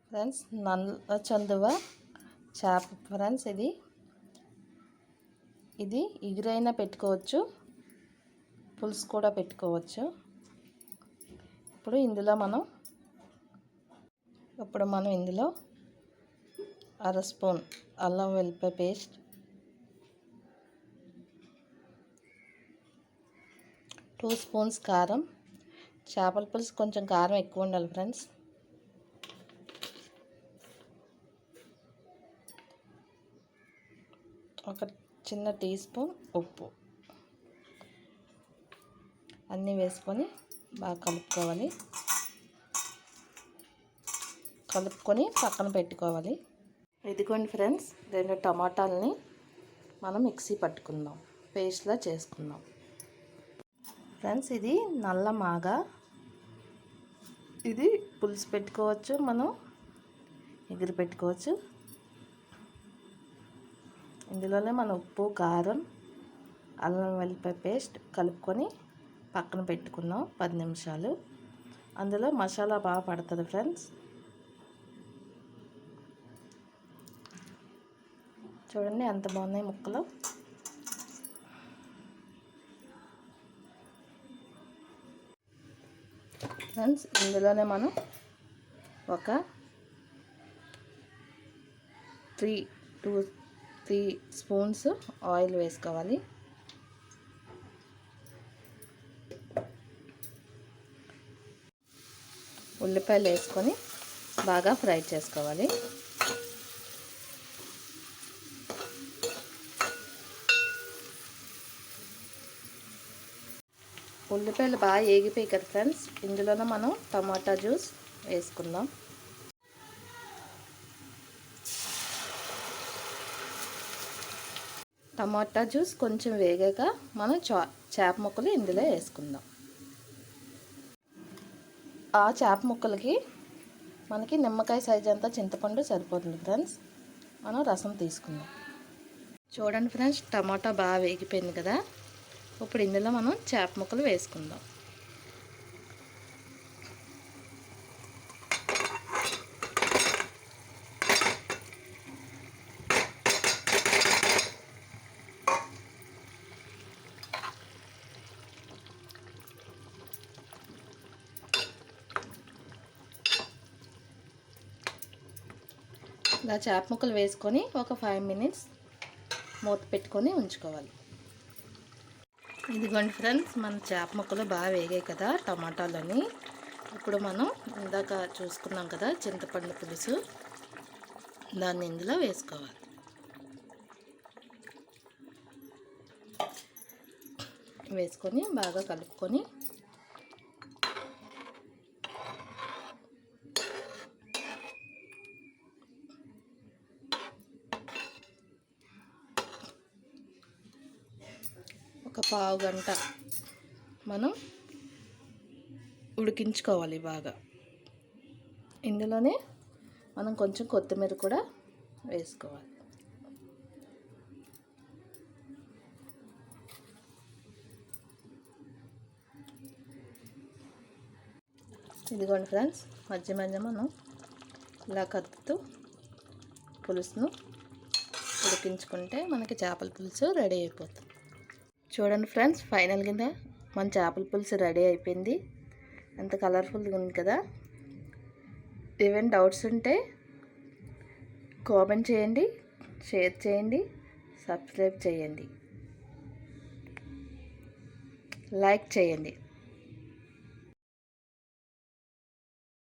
Friends నల్ల చందువ చేప friends, ఇది ఎగురైనా పెట్టుకోవచ్చు, పులుసు కూడా పెట్టుకోవచ్చు. ఇప్పుడు మనం ఇందులో అర స్పూన్ అల్లం వెల్లిపాయ పేస్ట్, 2 స్పూన్స్ కారం. చేపల పులుసు కొంచెం కారం ఎక్కువ ఉండాలి ఫ్రెండ్స్. ఒక చిన్న టీ స్పూన్ ఉప్పు అన్నీ వేసుకొని బాగా కలుపుకొని పక్కన పెట్టుకోవాలి. ఇదిగోండి ఫ్రెండ్స్, 2 టమాటాలని మనం మిక్సీ పట్టుకుందాం, పేస్ట్లా చేసుకుందాం. ఫ్రెండ్స్, ఇది నల్ల మాగ. ఇది పులుసు పెట్టుకోవచ్చు, మనం ఎగురు పెట్టుకోవచ్చు. ఇందులోనే మనం ఉప్పు, కారం, అల్లం వెల్లిపాయ పేస్ట్ కలుపుకొని పక్కన పెట్టుకున్నాం 10 నిమిషాలు. అందులో మసాలా బాగా పడుతుంది ఫ్రెండ్స్. చూడండి ఎంత బాగున్నాయి ముక్కలు. ఫ్రెండ్స్, ఇందులోనే మనం ఒక 3 స్పూన్స్ ఆయిల్ వేసుకోవాలి. ఉల్లిపాయలు వేసుకొని బాగా ఫ్రై చేసుకోవాలి. ఉల్లిపాయలు బాగా ఏగిపోయి కదా ఫ్రెండ్స్, ఇందులోనే మనం టమాటా జ్యూస్ వేసుకుందాం. టమాటా జ్యూస్ కొంచెం వేగాక మనం చేప ముక్కలు ఇందులో వేసుకుందాం. ఆ చేప ముక్కలకి మనకి నిమ్మకాయ సైజ్ అంతా చింతపండు సరిపోతుంది ఫ్రెండ్స్. మనం రసం తీసుకుందాం. చూడండి ఫ్రెండ్స్, టమాటా బాగా వేగిపోయింది కదా. ఇప్పుడు ఇందులో మనం చేప ముక్కలు వేసుకుందాం. ఇలా చేప ముక్కలు వేసుకొని ఒక 5 మినిట్స్ మూత పెట్టుకొని ఉంచుకోవాలి. ఇదిగోండి ఫ్రెండ్స్, మన చేప ముక్కలు బాగా వేగాయి కదా టమాటాలని. ఇప్పుడు మనం ఇందాక చూసుకున్నాం కదా చింతపండు పులుసు, దాన్ని ఇందులో వేసుకోవాలి. వేసుకొని బాగా కలుపుకొని ఒక పావు గంట మనం ఉడికించుకోవాలి బాగా. ఇందులోనే మనం కొంచెం కొత్తిమీర కూడా వేసుకోవాలి. ఇదిగోండి ఫ్రెండ్స్, మధ్య మధ్య మనం ఇలా కలుపుతూ పులుసును ఉడికించుకుంటే మనకి చేపల పులుసు రెడీ అయిపోతుంది. చూడండి ఫ్రెండ్స్, ఫైనల్ కింద మన చేపల పులుసు రెడీ అయిపోయింది. ఎంత కలర్ఫుల్గా ఉంది కదా. ఏమైనా డౌట్స్ ఉంటే కామెంట్ చేయండి, షేర్ చేయండి, సబ్స్క్రైబ్ చేయండి, లైక్ చేయండి.